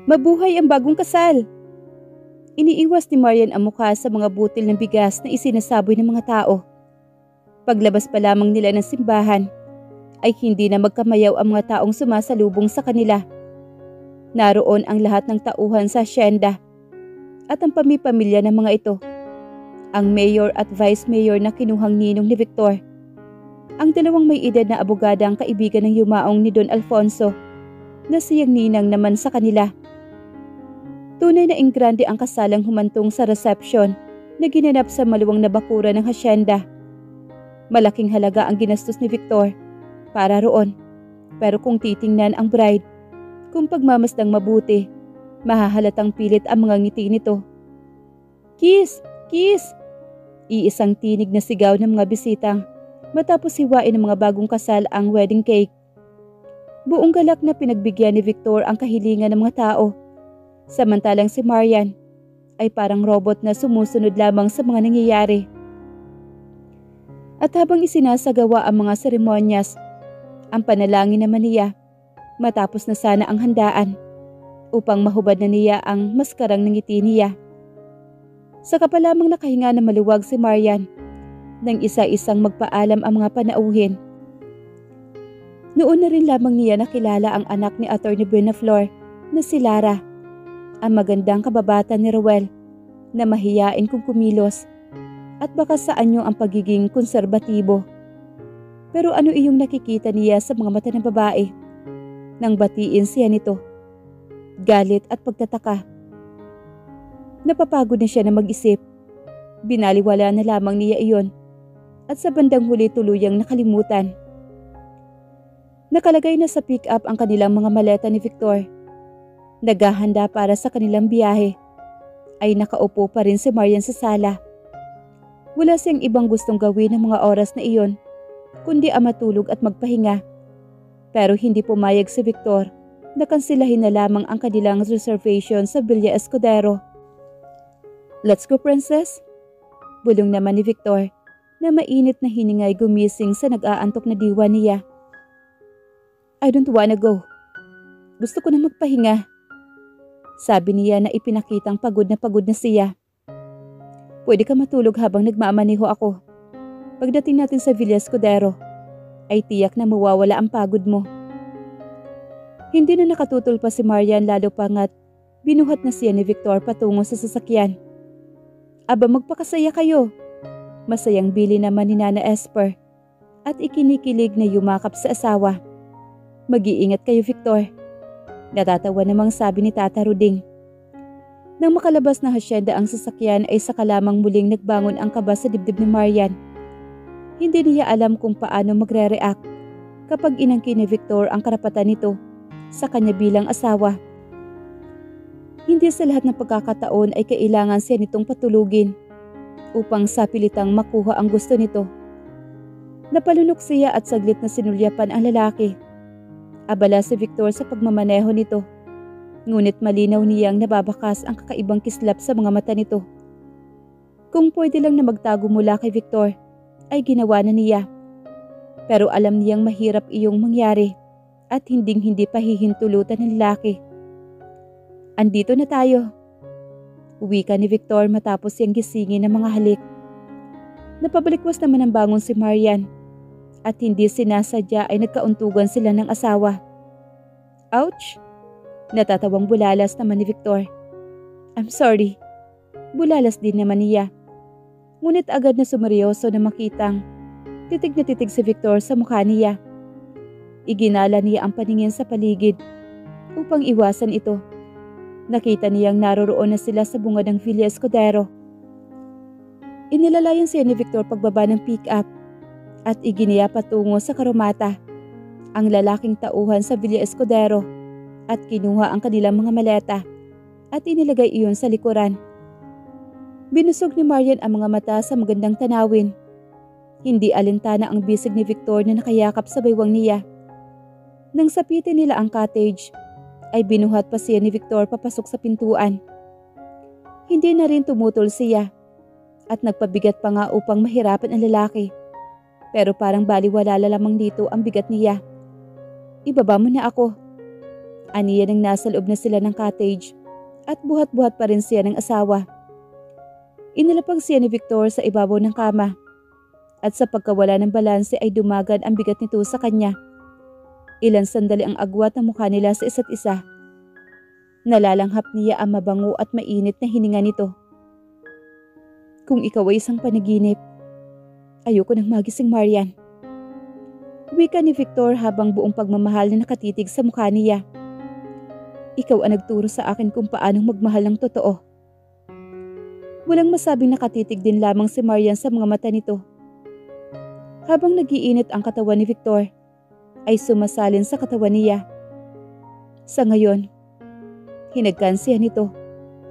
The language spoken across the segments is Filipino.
Mabuhay ang bagong kasal! Iniiwas ni Marian ang mukha sa mga butil ng bigas na isinasaboy ng mga tao. Paglabas pa lamang nila ng simbahan, ay hindi na magkamayaw ang mga taong sumasalubong sa kanila. Naroon ang lahat ng tauhan sa asyenda at ang pamilya ng mga ito. Ang mayor at vice mayor na kinuhang ninong ni Victor. Ang dalawang may edad na abogadang kaibigan ng yumaong ni Don Alfonso na siyang ninang naman sa kanila. Tunay na ingrande ang kasalang humantong sa reception na ginanap sa maluwang na bakura ng hasyenda. Malaking halaga ang ginastos ni Victor para roon. Pero kung titingnan ang bride, kung pagmamasdang mabuti, mahahalatang pilit ang mga ngiti nito. Kiss! Kiss! Iisang tinig na sigaw ng mga bisitang matapos hiwain ng mga bagong kasal ang wedding cake. Buong galak na pinagbigyan ni Victor ang kahilingan ng mga tao. Samantalang si Marian ay parang robot na sumusunod lamang sa mga nangyayari. At habang isinasagawa ang mga seremonyas, ang panalangin naman niya matapos na sana ang handaan upang mahubad na niya ang maskarang ng ngiti niya. Saka pa lamang nakahinga na maluwag si Marian nang isa-isang magpaalam ang mga panauhin. Noon na rin lamang niya nakilala ang anak ni Atty. Buenaflor na si Lara, ang magandang kababata ni Ruel na mahiyain kung kumilos at baka sa anyo ang pagiging konserbatibo. Pero ano iyong nakikita niya sa mga mata ng babae nang batiin siya nito? Galit at pagtataka. Napapagod na siya na mag-isip. Binaliwala na lamang niya iyon at sa bandang huli tuluyang nakalimutan. Nakalagay na sa pick-up ang kanilang mga maleta ni Victor. Naghahanda para sa kanilang biyahe. Ay nakaupo pa rin si Marian sa sala. Wala siyang ibang gustong gawin ng mga oras na iyon kundi ang matulog at magpahinga. Pero hindi pumayag si Victor na kansilahin na lamang ang kanilang reservation sa Villa Escudero. Let's go, princess! Bulong naman ni Victor na mainit na hiningay gumising sa nag-aantok na diwa niya. I don't wanna go. Gusto ko na magpahinga. Sabi niya na ipinakitang pagod na siya. Pwede ka matulog habang nagmamaniho ako. Pagdating natin sa Villa Escudero, ay tiyak na mawawala ang pagod mo. Hindi na nakatutol pa si Marian lalo pangat binuhat na siya ni Victor patungo sa sasakyan. Aba magpakasaya kayo. Masayang bili naman ni Nana Esper at ikinikilig na yumakap sa asawa. Mag-iingat kayo, Victor. Natatawa namang sabi ni Tata Ruding. Nang makalabas na hasyenda ang sasakyan ay saka lamang muling nagbangon ang kaba sa dibdib ni Marian. Hindi niya alam kung paano magre-react kapag inangkin ni Victor ang karapatan nito sa kanya bilang asawa. Hindi sa lahat ng pagkakataon ay kailangan siya nitong patulugin upang sapilitang makuha ang gusto nito. Napalunok siya at saglit na sinulyapan ang lalaki. Abala si Victor sa pagmamaneho nito, ngunit malinaw niyang nababakas ang kakaibang kislap sa mga mata nito. Kung pwede lang na magtago mula kay Victor, ay ginawa na niya. Pero alam niyang mahirap iyong mangyari at hinding-hindi pahihintulutan ng lalaki. Andito na tayo. Uwi ka ni Victor matapos siyang gisingin ng mga halik. Napabalikwas naman ang bangon si Marian at hindi sinasadya ay nagkauntugan sila ng asawa. Ouch! Natatawang bulalas naman ni Victor. I'm sorry. Bulalas din naman niya. Ngunit agad na sumeryoso na makitang titig na titig si Victor sa mukha niya. Iginala niya ang paningin sa paligid upang iwasan ito. Nakita niyang naroroon na sila sa bungad ng Villa Escudero. Inilalayan siya ni Victor pagbaba ng pick-up at iginiya patungo sa karomata ang lalaking tauhan sa Villa Escudero at kinuha ang kanilang mga maleta at inilagay iyon sa likuran. Binusog ni Marian ang mga mata sa magandang tanawin. Hindi alintana ang bisig ni Victor na nakayakap sa baywang niya. Nang sapitin nila ang cottage, ay binuhat pa siya ni Victor papasok sa pintuan. Hindi na rin tumutol siya at nagpabigat pa nga upang mahirapan ang lalaki. Pero parang baliwala lamang dito ang bigat niya. Ibaba mo na ako. Aniya nang nasa loob na sila ng cottage at buhat-buhat pa rin siya ng asawa. Inilapag siya ni Victor sa ibabaw ng kama at sa pagkawala ng balanse ay dumagad ang bigat nito sa kanya. Ilang sandali ang agwat ng mukha nila sa isa't isa. Nalalanghap niya ang mabango at mainit na hininga nito. Kung ikaw ay isang panaginip, ayoko nang magising, Marian. Wika ni Victor habang buong pagmamahal na nakatitig sa mukha niya. Ikaw ang nagturo sa akin kung paanong magmahal ng totoo. Walang masabing nakatitig din lamang si Marian sa mga mata nito. Habang nagiinit ang katawan ni Victor, ay sumasalin sa katawan niya. Sa ngayon, hinagkan siya nito.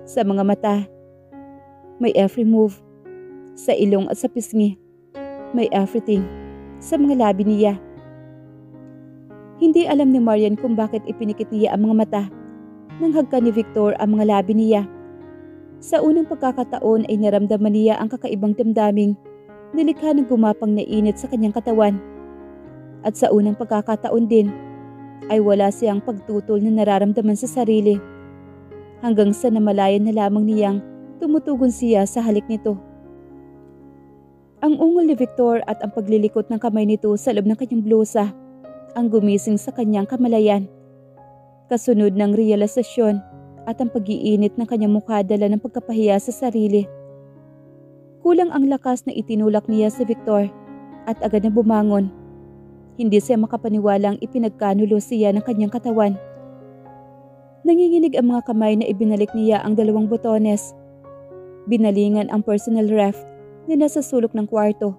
Sa mga mata, may every move. Sa ilong at sa pisngi, may everything. Sa mga labi niya. Hindi alam ni Marian kung bakit ipinikit niya ang mga mata nang hagkan ni Victor ang mga labi niya. Sa unang pagkakataon ay naramdaman niya ang kakaibang damdaming nilikha ng gumapang na init sa kanyang katawan. At sa unang pagkakataon din ay wala siyang pagtutol na nararamdaman sa sarili. Hanggang sa namalayan na lamang niyang tumutugon siya sa halik nito. Ang ungol ni Victor at ang paglilikot ng kamay nito sa loob ng kanyang blusa ang gumising sa kanyang kamalayan. Kasunod ng realisasyon at ang pag-iinit ng kanyang mukha dala ng pagkapahiya sa sarili. Kulang ang lakas na itinulak niya si Victor at agad na bumangon. Hindi siya makapaniwalang ipinagkanulo siya ng kanyang katawan. Nanginginig ang mga kamay na ibinalik niya ang 2 botones. Binalingan ang personal ref na nasa sulok ng kwarto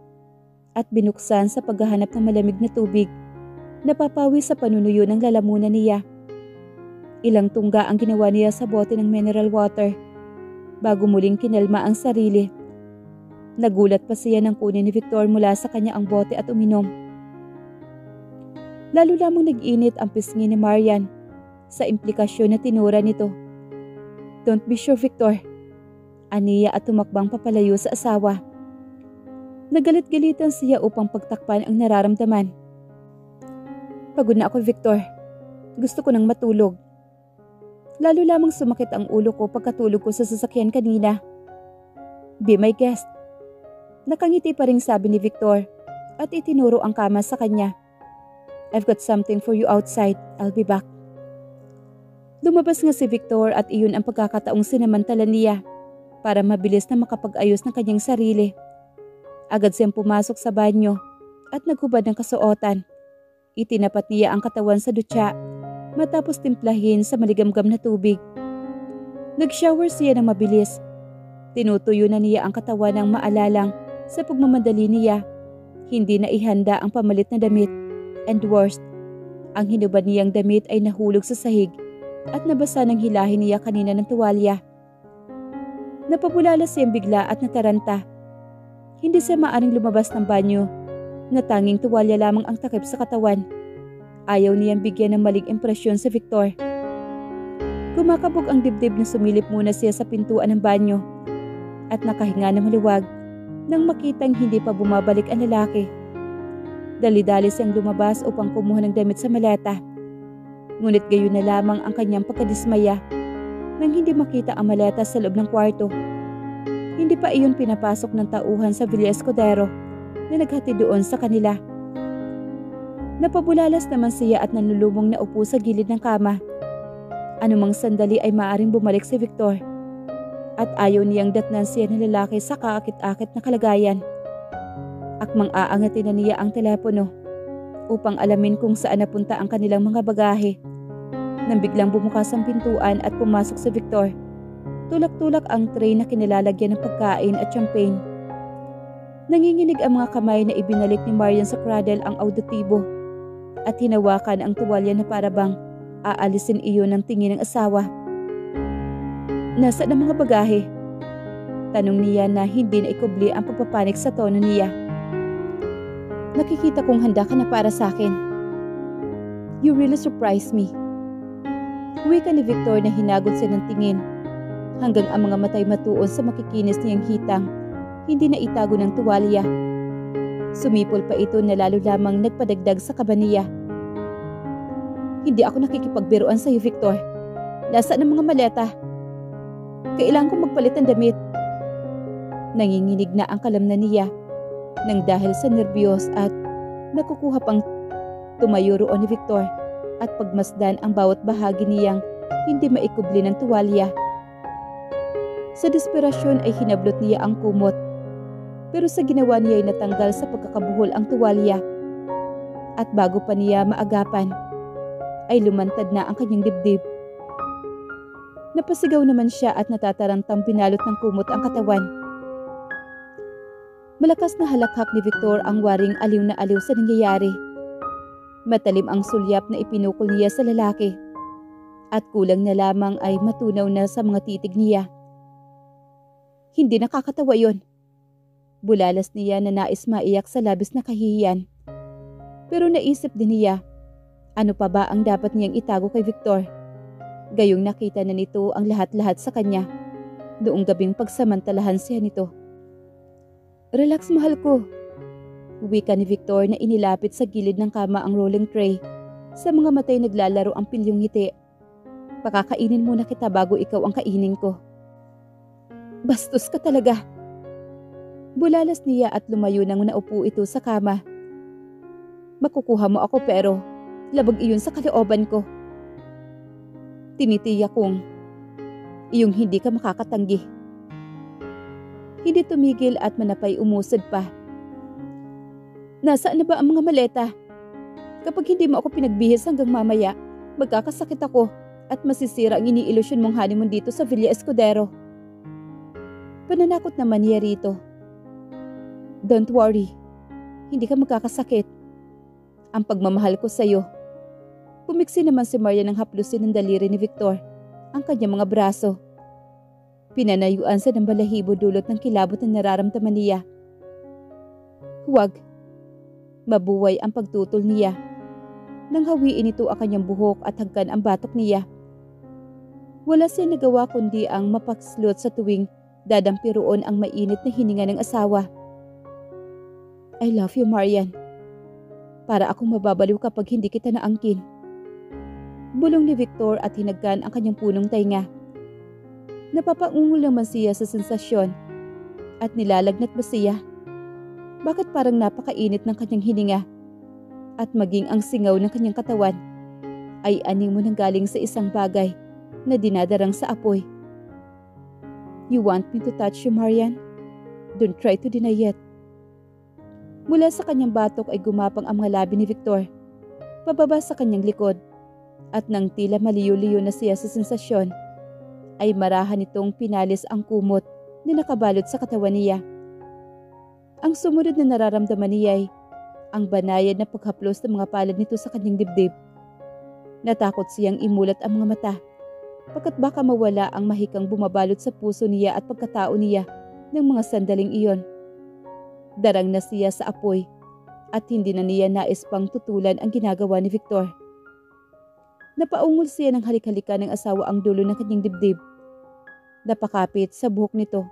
at binuksan sa paghahanap ng malamig na tubig. Napapawi sa panunuyo ng lalamunan niya. Ilang tungga ang ginawa niya sa bote ng mineral water bago muling kinalma ang sarili. Nagulat pa siya nang kunin ni Victor mula sa kanya ang bote at uminom. Lalo lamang nag-init ang pisngi ni Marian sa implikasyon na tinura nito. Don't be sure, Victor. Aniya at tumakbang papalayo sa asawa. Nagalit-galitan siya upang pagtakpan ang nararamdaman. Pagod na ako, Victor. Gusto ko nang matulog. Lalo lamang sumakit ang ulo ko pagkatulog ko sa sasakyan kanina. Be my guest. Nakangiti pa ring sabi ni Victor at itinuro ang kama sa kanya. I've got something for you outside. I'll be back. Lumabas nga si Victor at iyon ang pagkakataong sinamantala niya para mabilis na makapag-ayos ng kanyang sarili. Agad siyang pumasok sa banyo at naghubad ng kasuotan. Itinapat niya ang katawan sa dutya matapos timplahin sa maligamgam na tubig. Nag-shower siya ng mabilis. Tinutuyo na niya ang katawan ng maalalang sa pagmamadali niya. Hindi na ihanda ang pamalit na damit. And worst, ang hinubad niyang damit ay nahulog sa sahig at nabasa ng hilahin niya kanina ng tuwalya. Napabulala siyang bigla at nataranta. Hindi siya maaring lumabas ng banyo na tanging tuwalya lamang ang takip sa katawan. Ayaw niyang bigyan ng maling impresyon si Victor. Kumakabog ang dibdib na sumilip muna siya sa pintuan ng banyo at nakahinga na maluwag nang makitang hindi pa bumabalik ang lalaki. Dali-dali siyang lumabas upang kumuha ng damit sa maleta. Ngunit gayon na lamang ang kanyang pagkadismaya nang hindi makita ang maleta sa loob ng kwarto. Hindi pa iyon pinapasok ng tauhan sa Villa Escudero na naghatid doon sa kanila. Napabulalas naman siya at nanlulumong na upo sa gilid ng kama. Anumang sandali ay maaaring bumalik si Victor at ayaw niyang datnan siya ng lalaki sa kaakit-akit na kalagayan. Akmang aangatin na niya ang telepono upang alamin kung saan napunta ang kanilang mga bagahe. Nang biglang bumukas ang pintuan at pumasok si Victor, tulak-tulak ang tray na kinilalagyan ng pagkain at champagne. Nanginginig ang mga kamay na ibinalik ni Marian sa cradle ang auditibo at hinawakan ang tuwalya na parabang aalisin iyon ng tingin ng asawa. Nasaan ang mga bagahe? Tanong niya na hindi na ikubli ang pagpapanik sa tono niya. Nakikita kong handa ka na para sa akin. You really surprised me. Wika ni Victor na hinagod siya ng tingin hanggang ang mga matay matuon sa makikinis niyang hitang hindi na itago ng tuwalya. Sumipol pa ito na lalo lamang nagpadagdag sa kaba niya. Hindi ako nakikipagbiruan sa'yo, Victor. Nasaan ang mga maleta? Kailangan kong magpalit ng damit. Nanginginig na ang kalamnan niya nang dahil sa nerbiyos at nakukuha pang tumayo roon ni Victor at pagmasdan ang bawat bahagi niyang hindi maikubli ng tuwalya. Sa desperasyon ay hinablot niya ang kumot, pero sa ginawa niya ay natanggal sa pagkakabuhol ang tuwalya. At bago pa niya maagapan, ay lumantad na ang kanyang dibdib. Napasigaw naman siya at natatarantang binalot ng kumot ang katawan. Malakas na halakhak ni Victor ang waring aliw na aliw sa nangyayari. Matalim ang sulyap na ipinukol niya sa lalaki at kulang na lamang ay matunaw na sa mga titig niya. Hindi nakakatawa yon. Bulalas niya na nais maiyak sa labis na kahihiyan. Pero naisip din niya, ano pa ba ang dapat niyang itago kay Victor? Gayong nakita na nito ang lahat-lahat sa kanya noong gabing pagsamantalahan siya nito. Relax, mahal ko. Wika ni Victor na inilapit sa gilid ng kama ang rolling tray. Sa mga matay naglalaro ang pilyong ngiti. Pakakainin muna kita bago ikaw ang kainin ko. Bastos ka talaga. Bulalas niya at lumayo nang naupo ito sa kama. Makukuha mo ako pero labag iyon sa kalooban ko. Tinitiyak kong iyong hindi ka makakatanggi. Hindi tumigil at manapay umusad pa. Nasaan na ba ang mga maleta? Kapag hindi mo ako pinagbihis hanggang mamaya, magkakasakit ako at masisira ang iniilusyon mong honeymoon dito sa Villa Escudero. Pananakot naman niya rito. Don't worry, hindi ka magkakasakit. Ang pagmamahal ko sa'yo. Pumiksi naman si Maria ng haplusin ng daliri ni Victor, ang kanyang mga braso. Pinanayuan sa ng balahibo dulot ng kilabot na nararamdaman niya. Huwag. Mabuway ang pagtutol niya. Nang hawiin ito ang kanyang buhok at hagkan ang batok niya. Wala siya nagawa kundi ang mapakslot sa tuwing dadampi roon ang mainit na hininga ng asawa. I love you, Marian. Para akong mababaliw kapag hindi kita naangkin. Bulong ni Victor at hinagkan ang kanyang punong tainga. Napapaungol naman siya sa sensasyon at nilalagnat ba siya? Bakit parang napakainit ng kanyang hininga at maging ang singaw ng kanyang katawan ay animo nang galing sa isang bagay na dinadarang sa apoy. You want me to touch you, Marian? Don't try to deny it. Mula sa kanyang batok ay gumapang ang mga labi ni Victor, pababa sa kanyang likod, at nang tila maliyo-liyo na siya sa sensasyon, ay marahan nitong pinalis ang kumot na nakabalot sa katawan niya. Ang sumunod na nararamdaman niya ay ang banayad na paghaplos ng mga palad nito sa kanyang dibdib. Natakot siyang imulat ang mga mata, pagkat baka mawala ang mahikang bumabalot sa puso niya at pagkatao niya ng mga sandaling iyon. Darang na siya sa apoy at hindi na niya nais pang tutulan ang ginagawa ni Victor. Napaungol siya ng halik-halika ng asawa ang dulo ng kanyang dibdib. Napakapit sa buhok nito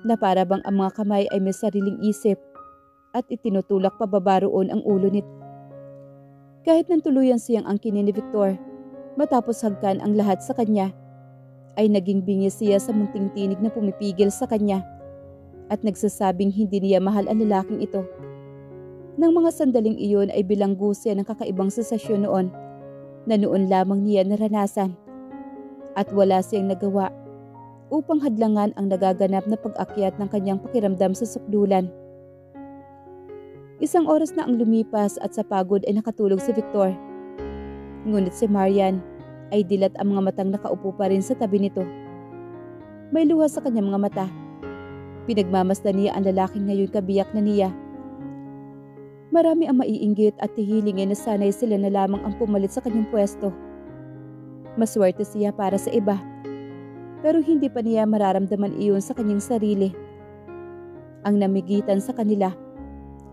na para bang ang mga kamay ay may sariling isip at itinutulak pababa roon ang ulo nito. Kahit nang tuluyan siyang angkinin ni Victor, matapos hagkan ang lahat sa kanya, ay naging bingi siya sa munting tinig na pumipigil sa kanya at nagsasabing hindi niya mahal ang lalaking ito. Nang mga sandaling iyon ay bilanggo siya ng kakaibang sensasyon noon na noon lamang niya naranasan at wala siyang nagawa upang hadlangan ang nagaganap na pag-akyat ng kanyang pakiramdam sa sukdulan. Isang oras na ang lumipas at sa pagod ay nakatulog si Victor. Ngunit si Marian ay dilat ang mga matang nakaupo pa rin sa tabi nito. May luha sa kanyang mga mata. Pinagmamasdan niya ang lalaking ngayon kabiyak na niya. Marami ang maiinggit at hihilingin na sanay sila na lamang ang pumalit sa kanyang pwesto. Maswerte siya para sa iba, pero hindi pa niya mararamdaman iyon sa kanyang sarili. Ang namigitan sa kanila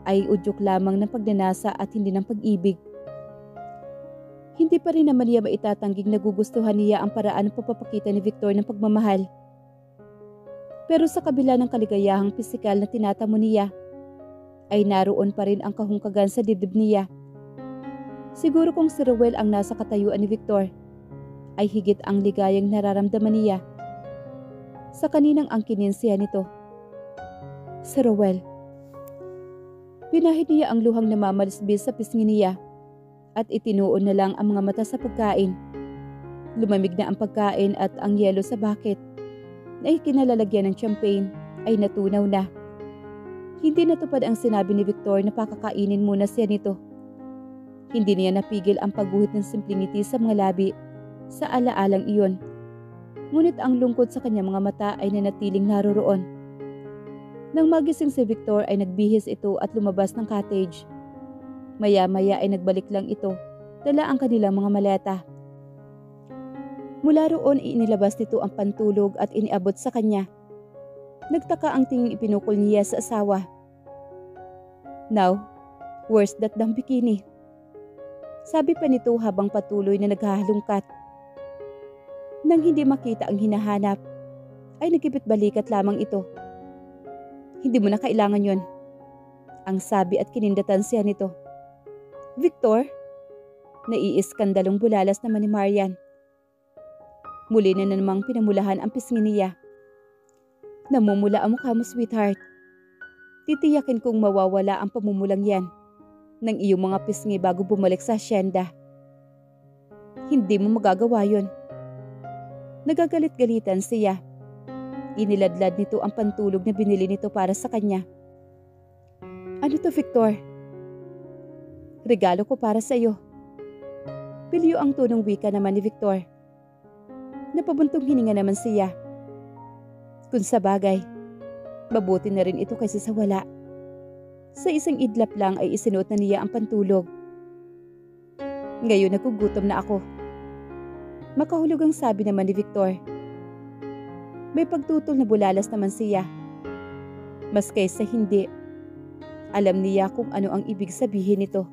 ay udyok lamang ng pagnanasa at hindi ng pag-ibig. Hindi pa rin naman niya maitatangging nagugustuhan niya ang paraan ng pagpapakita ni Victor ng pagmamahal. Pero sa kabila ng kaligayahang pisikal na tinatamo niya, ay naroon pa rin ang kahungkagan sa dibdib niya. Siguro kung si Rowel ang nasa katayuan ni Victor, ay higit ang ligayang nararamdaman niya sa kaninang angkinin siya nito. Si Rowel. Pinahid niya ang luhang namamalisbis sa pisngi niya at itinuon na lang ang mga mata sa pagkain. Lumamig na ang pagkain at ang yelo sa bucket na ikinalalagyan ng champagne ay natunaw na. Hindi natupad ang sinabi ni Victor na pakakainin muna siya nito. Hindi niya napigil ang pagguhit ng simpleng ngiti sa mga labi sa alaalang iyon. Ngunit ang lungkot sa kanyang mga mata ay nanatiling naroroon. Nang magising si Victor ay nagbihis ito at lumabas ng cottage. Maya-maya ay nagbalik lang ito, dala ang kanilang mga maleta. Mula roon inilabas nito ang pantulog at iniabot sa kanya. Nagtaka ang tinging ipinukol niya sa asawa. "Now, where's that damn bikini?" Sabi pa nito habang patuloy na naghahalungkat. Nang hindi makita ang hinahanap, ay nagkipit balikat lamang ito. "Hindi mo na kailangan yon," ang sabi at kinindatan siya nito. "Victor?" Naiiskandalong bulalas naman ni Marian. Muli na namang pinamulahan ang pisngi niya. "Namumula ang mukha mo, sweetheart. Titiyakin kong mawawala ang pamumulang yan ng iyong mga pisngi bago bumalik sa asyenda. Hindi mo magagawa yon." Nagagalit-galitan siya. Iniladlad nito ang pantulog na binili nito para sa kanya. "Ano to, Victor?" "Regalo ko para sa iyo." Pilyo ang tunong wika naman ni Victor. Napabuntong hininga naman siya. Kung sa bagay, mabuti na rin ito kaysa sa wala. Sa isang idlap lang ay isinuot na niya ang pantulog. "Ngayon nagugutom na ako." Makahulugang sabi naman ni Victor. May pagtutol na bulalas naman siya. Mas kaysa hindi, alam niya kung ano ang ibig sabihin nito.